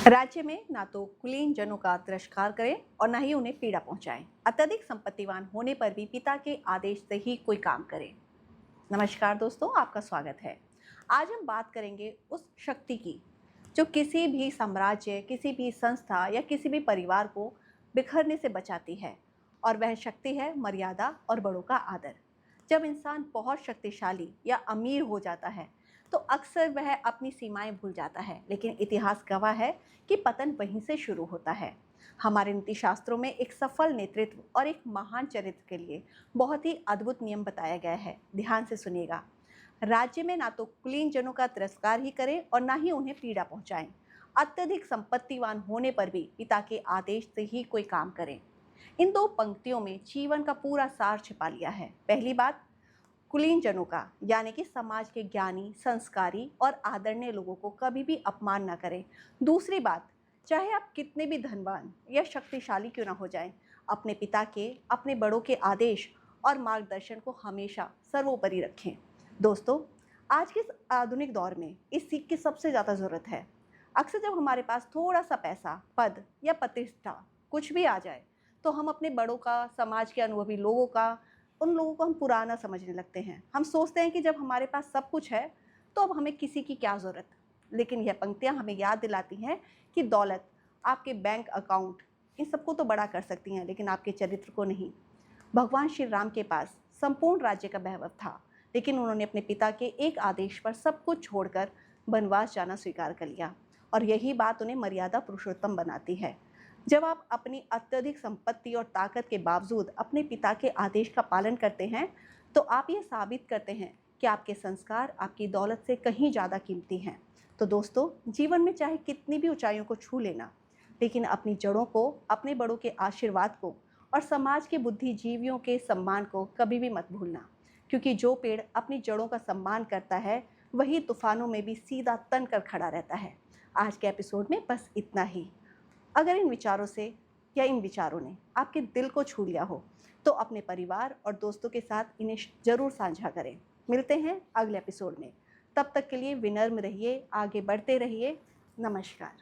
राज्य में ना तो कुलीन जनों का तिरस्कार करें और न ही उन्हें पीड़ा पहुंचाएं। अत्यधिक संपत्तिवान होने पर भी पिता के आदेश से ही कोई काम करें। नमस्कार दोस्तों, आपका स्वागत है। आज हम बात करेंगे उस शक्ति की जो किसी भी साम्राज्य, किसी भी संस्था या किसी भी परिवार को बिखरने से बचाती है, और वह शक्ति है मर्यादा और बड़ों का आदर। जब इंसान बहुत शक्तिशाली या अमीर हो जाता है तो अक्सर वह अपनी सीमाएं भूल जाता है, लेकिन इतिहास गवाह है कि पतन वहीं से शुरू होता है। हमारे नीति शास्त्रों में एक सफल नेतृत्व और एक महान चरित्र के लिए बहुत ही अद्भुत नियम बताया गया है। ध्यान से सुनिएगा। राज्य में ना तो कुलीन जनों का तिरस्कार ही करें और ना ही उन्हें पीड़ा पहुंचाएं। अत्यधिक संपत्तिवान होने पर भी पिता के आदेश से ही कोई काम करें। इन दो पंक्तियों में जीवन का पूरा सार छिपा लिया है। पहली बात, कुलीन जनों का यानी कि समाज के ज्ञानी, संस्कारी और आदरणीय लोगों को कभी भी अपमान न करें। दूसरी बात, चाहे आप कितने भी धनवान या शक्तिशाली क्यों ना हो जाएं, अपने पिता के, अपने बड़ों के आदेश और मार्गदर्शन को हमेशा सर्वोपरि रखें। दोस्तों, आज के इस आधुनिक दौर में इस सीख की सबसे ज़्यादा ज़रूरत है। अक्सर जब हमारे पास थोड़ा सा पैसा, पद या प्रतिष्ठा कुछ भी आ जाए तो हम अपने बड़ों का, समाज के अनुभवी लोगों का, उन लोगों को हम पुराना समझने लगते हैं। हम सोचते हैं कि जब हमारे पास सब कुछ है तो अब हमें किसी की क्या ज़रूरत। लेकिन यह पंक्तियां हमें याद दिलाती हैं कि दौलत, आपके बैंक अकाउंट, इन सबको तो बड़ा कर सकती हैं, लेकिन आपके चरित्र को नहीं। भगवान श्री राम के पास संपूर्ण राज्य का वैभव था, लेकिन उन्होंने अपने पिता के एक आदेश पर सब कुछ छोड़कर वनवास जाना स्वीकार कर लिया, और यही बात उन्हें मर्यादा पुरुषोत्तम बनाती है। जब आप अपनी अत्यधिक संपत्ति और ताकत के बावजूद अपने पिता के आदेश का पालन करते हैं तो आप ये साबित करते हैं कि आपके संस्कार आपकी दौलत से कहीं ज़्यादा कीमती हैं। तो दोस्तों, जीवन में चाहे कितनी भी ऊंचाइयों को छू लेना, लेकिन अपनी जड़ों को, अपने बड़ों के आशीर्वाद को और समाज के बुद्धिजीवियों के सम्मान को कभी भी मत भूलना, क्योंकि जो पेड़ अपनी जड़ों का सम्मान करता है वही तूफानों में भी सीधा तन कर खड़ा रहता है। आज के एपिसोड में बस इतना ही। अगर इन विचारों से या इन विचारों ने आपके दिल को छू लिया हो तो अपने परिवार और दोस्तों के साथ इन्हें ज़रूर साझा करें। मिलते हैं अगले एपिसोड में। तब तक के लिए विनम्र रहिए, आगे बढ़ते रहिए। नमस्कार।